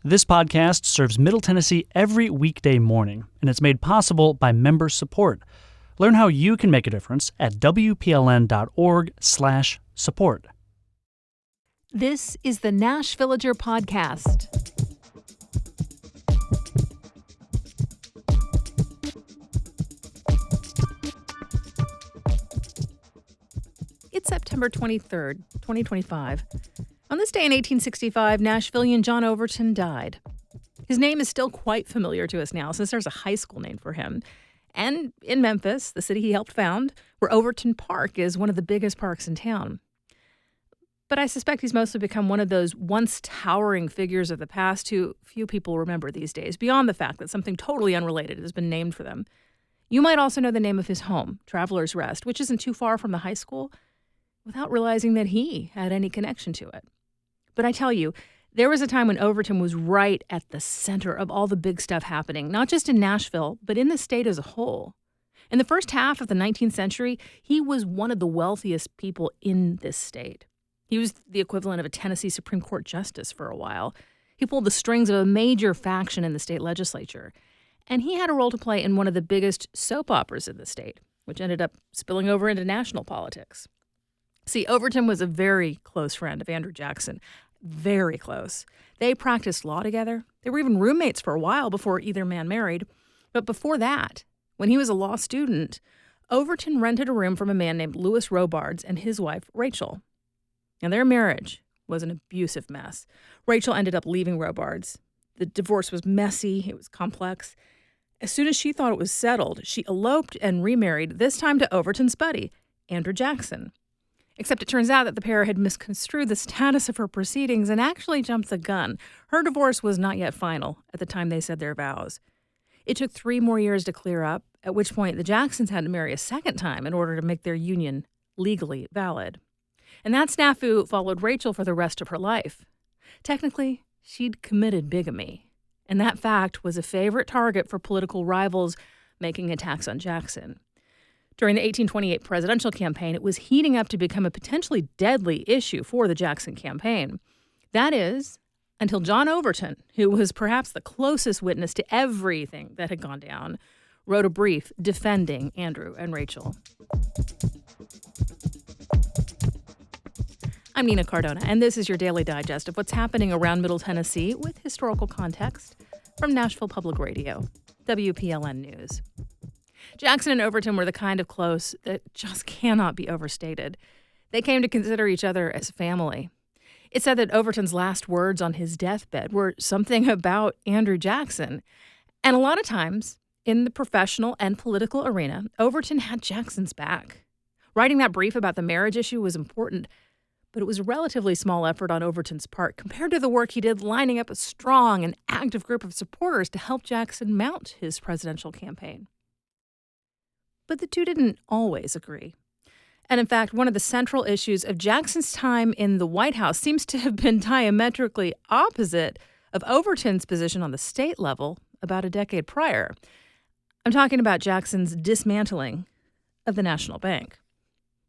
This podcast serves Middle Tennessee every weekday morning, and it's made possible by member support. Learn how you can make a difference at WPLN.org/support. This is the Nashvillager Podcast. It's September 23rd, 2025. On this day in 1865, Nashvilleian John Overton died. His name is still quite familiar to us now since there's a high school named for him. And in Memphis, the city he helped found, where Overton Park is one of the biggest parks in town. But I suspect he's mostly become one of those once towering figures of the past who few people remember these days, beyond the fact that something totally unrelated has been named for them. You might also know the name of his home, Traveler's Rest, which isn't too far from the high school, without realizing that he had any connection to it. But I tell you, there was a time when Overton was right at the center of all the big stuff happening, not just in Nashville, but in the state as a whole. In the first half of the 19th century, he was one of the wealthiest people in this state. He was the equivalent of a Tennessee Supreme Court justice for a while. He pulled the strings of a major faction in the state legislature. And he had a role to play in one of the biggest soap operas in the state, which ended up spilling over into national politics. See, Overton was a very close friend of Andrew Jackson. Very close. They practiced law together. They were even roommates for a while before either man married. But before that, when he was a law student, Overton rented a room from a man named Louis Robards and his wife, Rachel. And their marriage was an abusive mess. Rachel ended up leaving Robards. The divorce was messy. It was complex. As soon as she thought it was settled, she eloped and remarried, this time to Overton's buddy, Andrew Jackson. Except it turns out that the pair had misconstrued the status of her proceedings and actually jumped the gun. Her divorce was not yet final at the time they said their vows. It took 3 more years to clear up, at which point the Jacksons had to marry a second time in order to make their union legally valid. And that snafu followed Rachel for the rest of her life. Technically, she'd committed bigamy, and that fact was a favorite target for political rivals making attacks on Jackson. During the 1828 presidential campaign, it was heating up to become a potentially deadly issue for the Jackson campaign. That is, until John Overton, who was perhaps the closest witness to everything that had gone down, wrote a brief defending Andrew and Rachel. I'm Nina Cardona, and this is your daily digest of what's happening around Middle Tennessee with historical context from Nashville Public Radio, WPLN News. Jackson and Overton were the kind of close that just cannot be overstated. They came to consider each other as family. It's said that Overton's last words on his deathbed were something about Andrew Jackson. And a lot of times, in the professional and political arena, Overton had Jackson's back. Writing that brief about the marriage issue was important, but it was a relatively small effort on Overton's part compared to the work he did lining up a strong and active group of supporters to help Jackson mount his presidential campaign. But the two didn't always agree. And in fact, one of the central issues of Jackson's time in the White House seems to have been diametrically opposite of Overton's position on the state level about a decade prior. I'm talking about Jackson's dismantling of the National Bank.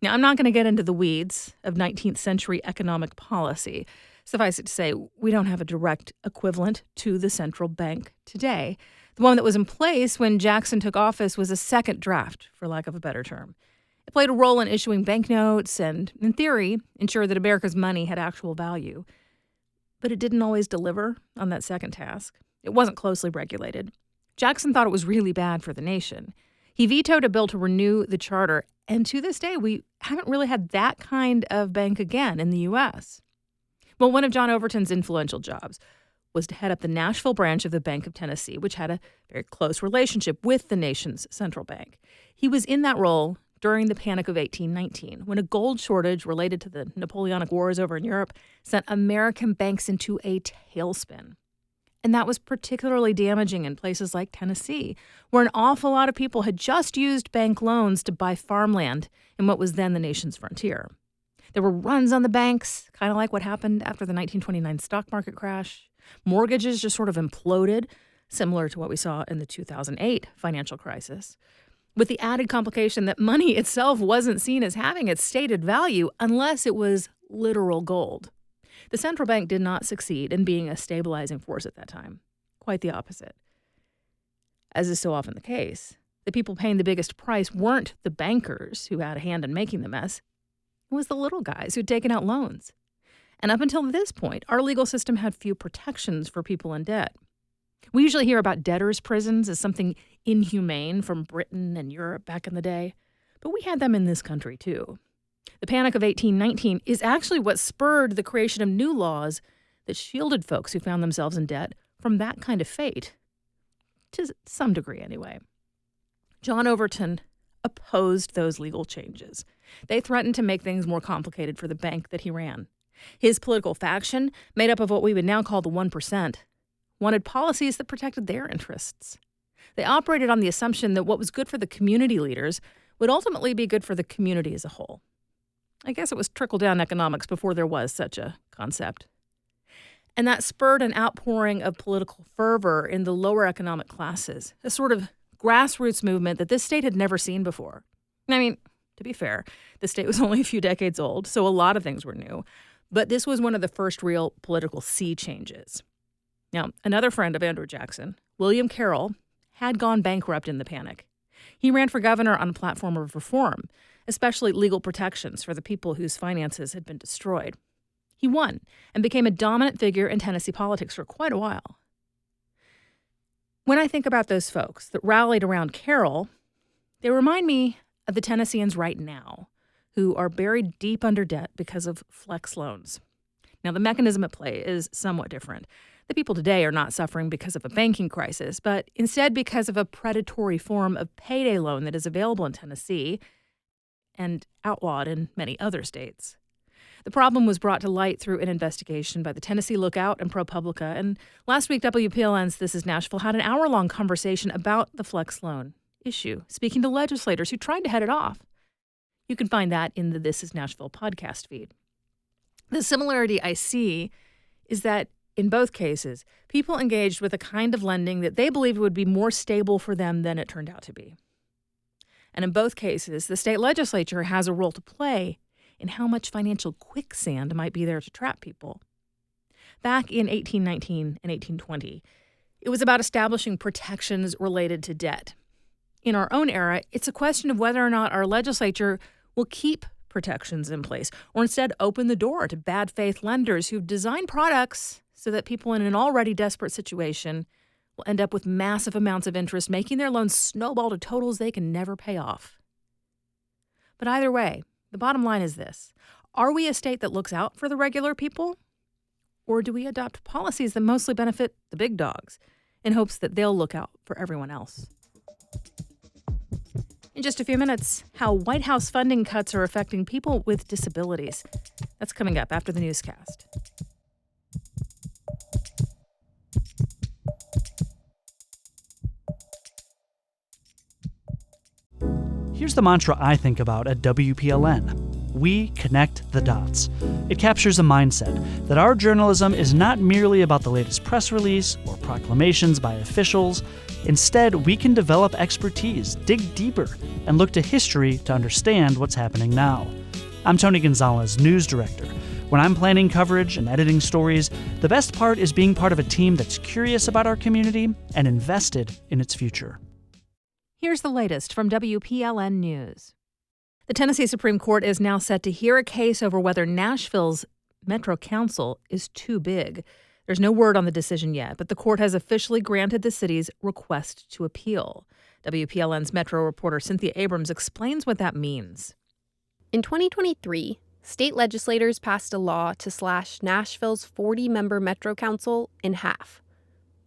Now, I'm not going to get into the weeds of 19th century economic policy. Suffice it to say, we don't have a direct equivalent to the central bank today. The one that was in place when Jackson took office was a second draft, for lack of a better term. It played a role in issuing banknotes and, in theory, ensured that America's money had actual value. But it didn't always deliver on that second task. It wasn't closely regulated. Jackson thought it was really bad for the nation. He vetoed a bill to renew the charter, and to this day, we haven't really had that kind of bank again in the U.S. Well, one of John Overton's influential jobs was to head up the Nashville branch of the Bank of Tennessee, which had a very close relationship with the nation's central bank. He was in that role during the Panic of 1819, when a gold shortage related to the Napoleonic Wars over in Europe sent American banks into a tailspin. And that was particularly damaging in places like Tennessee, where an awful lot of people had just used bank loans to buy farmland in what was then the nation's frontier. There were runs on the banks, kind of like what happened after the 1929 stock market crash. Mortgages just sort of imploded, similar to what we saw in the 2008 financial crisis, with the added complication that money itself wasn't seen as having its stated value unless it was literal gold. The central bank did not succeed in being a stabilizing force at that time. Quite the opposite. As is so often the case, the people paying the biggest price weren't the bankers who had a hand in making the mess. It was the little guys who'd taken out loans. And up until this point, our legal system had few protections for people in debt. We usually hear about debtors' prisons as something inhumane from Britain and Europe back in the day, but we had them in this country too. The Panic of 1819 is actually what spurred the creation of new laws that shielded folks who found themselves in debt from that kind of fate, to some degree anyway. John Overton opposed those legal changes. They threatened to make things more complicated for the bank that he ran. His political faction, made up of what we would now call the 1%, wanted policies that protected their interests. They operated on the assumption that what was good for the community leaders would ultimately be good for the community as a whole. I guess it was trickle-down economics before there was such a concept. And that spurred an outpouring of political fervor in the lower economic classes, a sort of grassroots movement that this state had never seen before. I mean, to be fair, the state was only a few decades old, so a lot of things were new. But this was one of the first real political sea changes. Now, another friend of Andrew Jackson, William Carroll, had gone bankrupt in the panic. He ran for governor on a platform of reform, especially legal protections for the people whose finances had been destroyed. He won and became a dominant figure in Tennessee politics for quite a while. When I think about those folks that rallied around Carroll, they remind me of the Tennesseans right now, who are buried deep under debt because of flex loans. Now, the mechanism at play is somewhat different. The people today are not suffering because of a banking crisis, but instead because of a predatory form of payday loan that is available in Tennessee and outlawed in many other states. The problem was brought to light through an investigation by the Tennessee Lookout and ProPublica, and last week WPLN's This is Nashville had an hour-long conversation about the flex loan issue, speaking to legislators who tried to head it off. You can find that in the This is Nashville podcast feed. The similarity I see is that in both cases, people engaged with a kind of lending that they believed would be more stable for them than it turned out to be. And in both cases, the state legislature has a role to play in how much financial quicksand might be there to trap people. Back in 1819 and 1820, it was about establishing protections related to debt. In our own era, it's a question of whether or not our legislature will keep protections in place, or instead open the door to bad faith lenders who've designed products so that people in an already desperate situation will end up with massive amounts of interest, making their loans snowball to totals they can never pay off. But either way, the bottom line is this. Are we a state that looks out for the regular people? Or do we adopt policies that mostly benefit the big dogs in hopes that they'll look out for everyone else? In just a few minutes, how White House funding cuts are affecting people with disabilities. That's coming up after the newscast. Here's the mantra I think about at WPLN. We connect the dots. It captures a mindset that our journalism is not merely about the latest press release or proclamations by officials. Instead, we can develop expertise, dig deeper, and look to history to understand what's happening now. I'm Tony Gonzalez, news director. When I'm planning coverage and editing stories, the best part is being part of a team that's curious about our community and invested in its future. Here's the latest from WPLN News. The Tennessee Supreme Court is now set to hear a case over whether Nashville's Metro Council is too big. There's no word on the decision yet, but the court has officially granted the city's request to appeal. WPLN's Metro reporter Cynthia Abrams explains what that means. In 2023, state legislators passed a law to slash Nashville's 40-member Metro Council in half.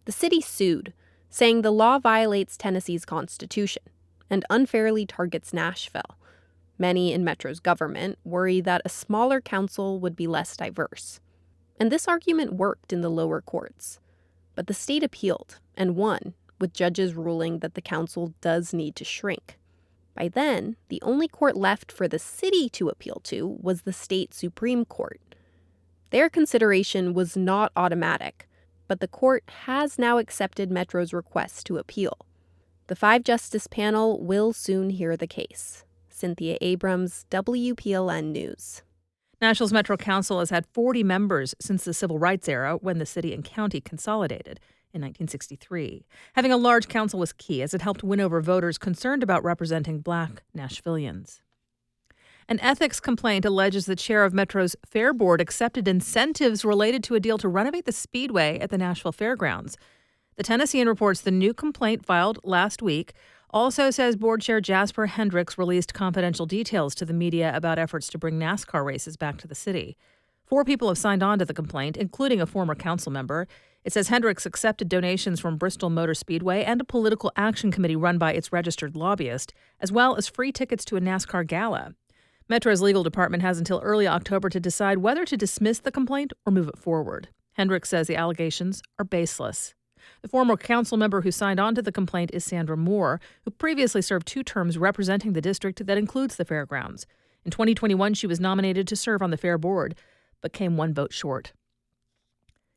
The city sued, saying the law violates Tennessee's constitution and unfairly targets Nashville. Many in Metro's government worry that a smaller council would be less diverse. And this argument worked in the lower courts. But the state appealed and won, with judges ruling that the council does need to shrink. By then, the only court left for the city to appeal to was the state Supreme Court. Their consideration was not automatic, but the court has now accepted Metro's request to appeal. The 5-justice panel will soon hear the case. Cynthia Abrams, WPLN News. Nashville's Metro Council has had 40 members since the Civil Rights era, when the city and county consolidated in 1963. Having a large council was key, as it helped win over voters concerned about representing Black Nashvillians. An ethics complaint alleges the chair of Metro's Fair Board accepted incentives related to a deal to renovate the Speedway at the Nashville Fairgrounds. The Tennessean reports the new complaint filed last week also says board chair Jasper Hendricks released confidential details to the media about efforts to bring NASCAR races back to the city. 4 people have signed on to the complaint, including a former council member. It says Hendricks accepted donations from Bristol Motor Speedway and a political action committee run by its registered lobbyist, as well as free tickets to a NASCAR gala. Metro's legal department has until early October to decide whether to dismiss the complaint or move it forward. Hendricks says the allegations are baseless. The former council member who signed on to the complaint is Sandra Moore, who previously served 2 terms representing the district that includes the fairgrounds. In 2021, she was nominated to serve on the Fair Board, but came 1 vote short.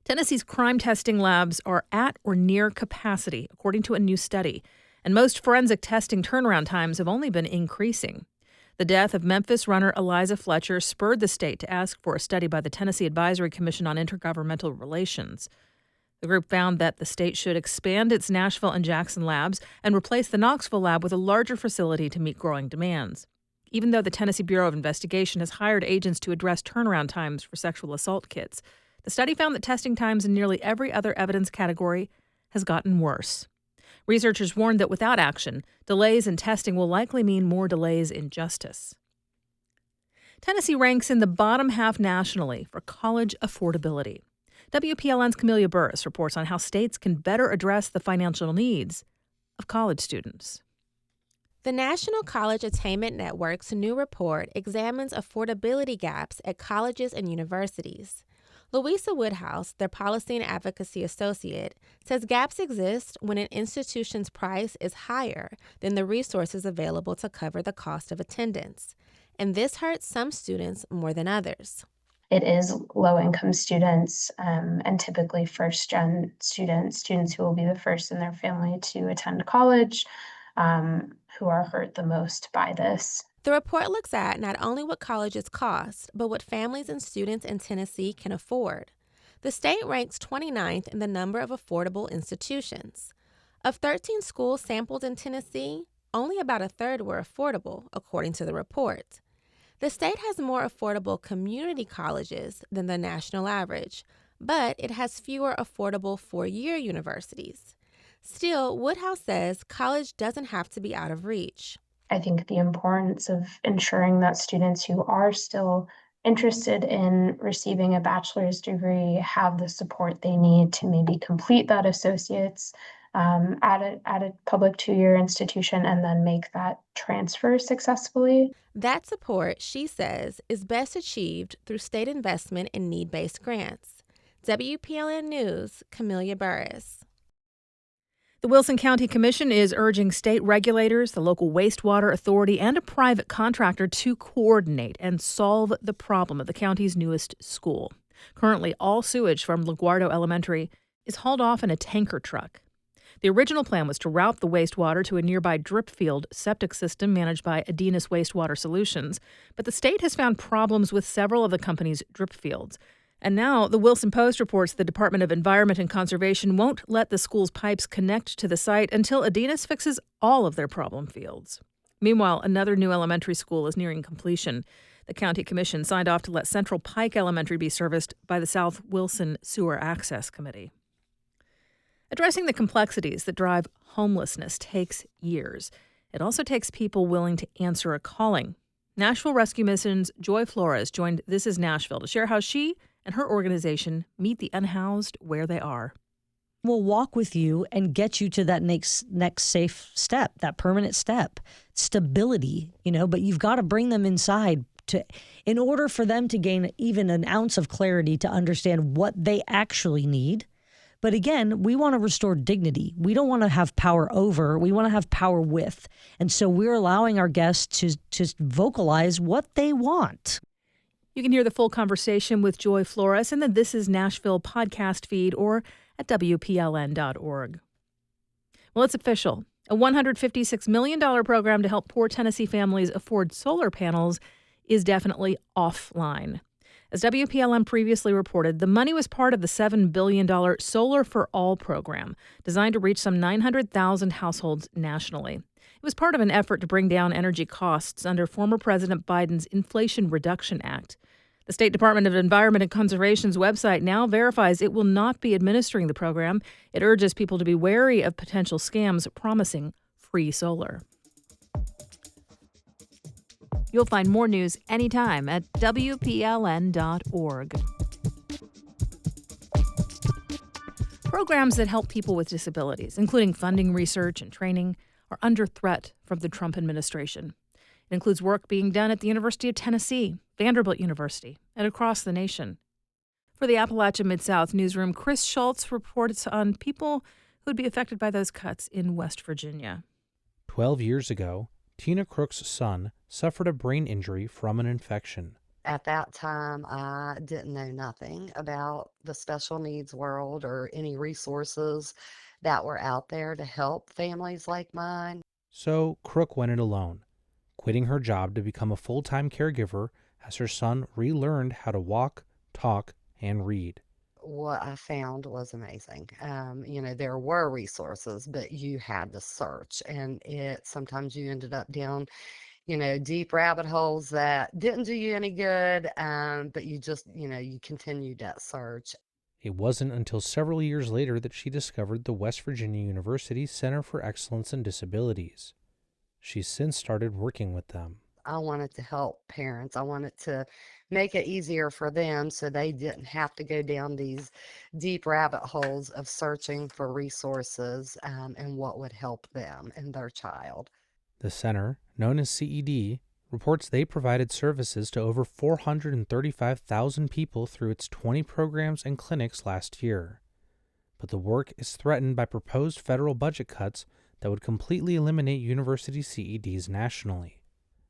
Tennessee's crime testing labs are at or near capacity, according to a new study, and most forensic testing turnaround times have only been increasing. The death of Memphis runner Eliza Fletcher spurred the state to ask for a study by the Tennessee Advisory Commission on Intergovernmental Relations. The group found that the state should expand its Nashville and Jackson labs and replace the Knoxville lab with a larger facility to meet growing demands. Even though the Tennessee Bureau of Investigation has hired agents to address turnaround times for sexual assault kits, the study found that testing times in nearly every other evidence category has gotten worse. Researchers warned that without action, delays in testing will likely mean more delays in justice. Tennessee ranks in the bottom half nationally for college affordability. WPLN's Camelia Burris reports on how states can better address the financial needs of college students. The National College Attainment Network's new report examines affordability gaps at colleges and universities. Louisa Woodhouse, their Policy and Advocacy Associate, says gaps exist when an institution's price is higher than the resources available to cover the cost of attendance. And this hurts some students more than others. It is low-income students and typically first-gen students who will be the first in their family to attend college, who are hurt the most by this. The report looks at not only what colleges cost, but what families and students in Tennessee can afford. The state ranks 29th in the number of affordable institutions. Of 13 schools sampled in Tennessee, only about a third were affordable, according to the report. The state has more affordable community colleges than the national average, but it has fewer affordable 4-year universities. Still, Woodhouse says college doesn't have to be out of reach. I think the importance of ensuring that students who are still interested in receiving a bachelor's degree have the support they need to maybe complete that associate's at a public 2-year institution and then make that transfer successfully. That support, she says, is best achieved through state investment in need-based grants. WPLN News, Camelia Burris. The Wilson County Commission is urging state regulators, the local wastewater authority, and a private contractor to coordinate and solve the problem of the county's newest school. Currently, all sewage from LaGuardo Elementary is hauled off in a tanker truck. The original plan was to route the wastewater to a nearby drip field septic system managed by Adinas Wastewater Solutions, but the state has found problems with several of the company's drip fields. And now the Wilson Post reports the Department of Environment and Conservation won't let the school's pipes connect to the site until Adinas fixes all of their problem fields. Meanwhile, another new elementary school is nearing completion. The county commission signed off to let Central Pike Elementary be serviced by the South Wilson Sewer Access Committee. Addressing the complexities that drive homelessness takes years. It also takes people willing to answer a calling. Nashville Rescue Mission's Joy Flores joined This Is Nashville to share how she and her organization meet the unhoused where they are. We'll walk with you and get you to that next safe step, that permanent step, stability, but you've got to bring them inside in order for them to gain even an ounce of clarity to understand what they actually need. But again, we want to restore dignity. We don't want to have power over. We want to have power with. And so we're allowing our guests to vocalize what they want. You can hear the full conversation with Joy Flores in the This Is Nashville podcast feed or at WPLN.org. Well, it's official. A $156 million program to help poor Tennessee families afford solar panels is definitely offline. As WPLN previously reported, the money was part of the $7 billion Solar for All program, designed to reach some 900,000 households nationally. It was part of an effort to bring down energy costs under former President Biden's Inflation Reduction Act. The State Department of Environment and Conservation's website now verifies it will not be administering the program. It urges people to be wary of potential scams promising free solar. You'll find more news anytime at WPLN.org. Programs that help people with disabilities, including funding, research, and training, are under threat from the Trump administration. It includes work being done at the University of Tennessee, Vanderbilt University, and across the nation. For the Appalachia Mid-South newsroom, Chris Schultz reports on people who would be affected by those cuts in West Virginia. 12 years ago, Tina Crook's son suffered a brain injury from an infection. At that time, I didn't know nothing about the special needs world or any resources that were out there to help families like mine. So Crook went it alone, quitting her job to become a full-time caregiver as her son relearned how to walk, talk, and read. What I found was amazing. There were resources, but you had to search, and sometimes you ended up down, deep rabbit holes that didn't do you any good, but you just, you continued that search. It wasn't until several years later that she discovered the West Virginia University Center for Excellence in Disabilities. She's since started working with them. I wanted to help parents. I wanted to make it easier for them so they didn't have to go down these deep rabbit holes of searching for resources and what would help them and their child. The center, known as CED, reports they provided services to over 435,000 people through its 20 programs and clinics last year. But the work is threatened by proposed federal budget cuts that would completely eliminate university CEDs nationally.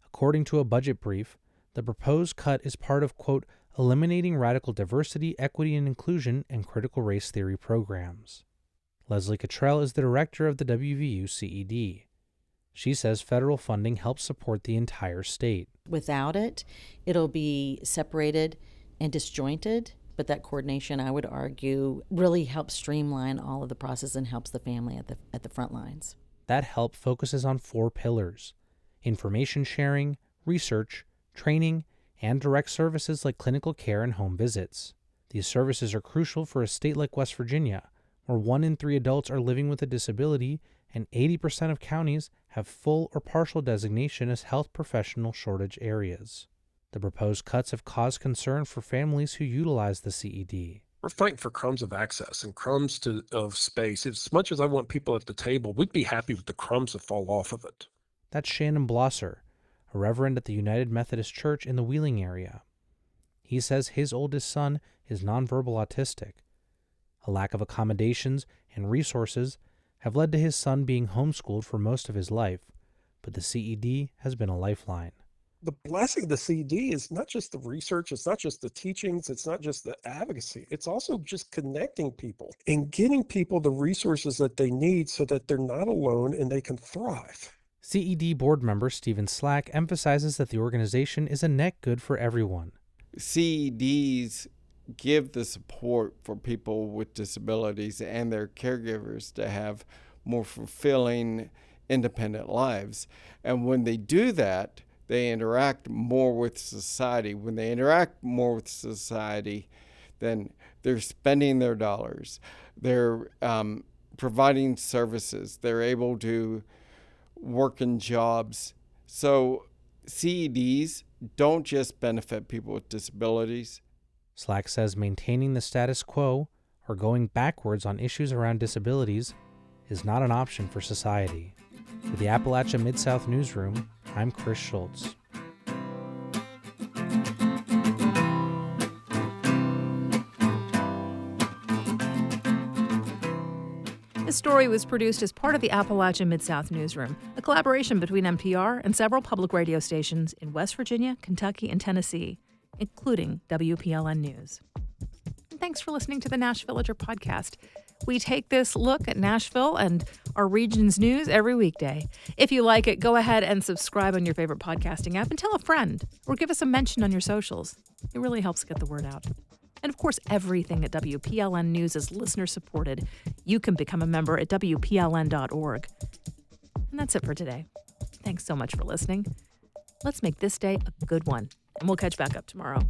According to a budget brief, the proposed cut is part of, quote, eliminating radical diversity, equity, and inclusion and critical race theory programs. Leslie Cottrell is the director of the WVU CED. She says federal funding helps support the entire state. Without it, it'll be separated and disjointed, but that coordination, I would argue, really helps streamline all of the process and helps the family at the front lines. That help focuses on 4 pillars: information sharing, research, training, and direct services like clinical care and home visits. These services are crucial for a state like West Virginia, where 1 in 3 adults are living with a disability and 80% of counties have full or partial designation as health professional shortage areas. The proposed cuts have caused concern for families who utilize the CED. We're fighting for crumbs of access and crumbs of space. As much as I want people at the table, we'd be happy with the crumbs that fall off of it. That's Shannon Blosser, a reverend at the United Methodist Church in the Wheeling area. He says his oldest son is nonverbal autistic. A lack of accommodations and resources have led to his son being homeschooled for most of his life, but the CED has been a lifeline. The blessing of the CED is not just the research, it's not just the teachings, it's not just the advocacy, it's also just connecting people and getting people the resources that they need so that they're not alone and they can thrive. CED board member Stephen Slack emphasizes that the organization is a net good for everyone. CEDs give the support for people with disabilities and their caregivers to have more fulfilling, independent lives. And when they do that, they interact more with society. When they interact more with society, then they're spending their dollars. They're providing services. They're able to work in jobs. So CEDs don't just benefit people with disabilities. Slack says maintaining the status quo or going backwards on issues around disabilities is not an option for society. For the Appalachia Mid-South Newsroom, I'm Chris Schultz. This story was produced as part of the Appalachia Mid-South Newsroom, a collaboration between NPR and several public radio stations in West Virginia, Kentucky, and Tennessee, including WPLN News. And thanks for listening to the Nash Villager podcast. We take this look at Nashville and our region's news every weekday. If you like it, go ahead and subscribe on your favorite podcasting app and tell a friend or give us a mention on your socials. It really helps get the word out. And of course, everything at WPLN News is listener supported. You can become a member at WPLN.org. And that's it for today. Thanks so much for listening. Let's make this day a good one, and we'll catch back up tomorrow.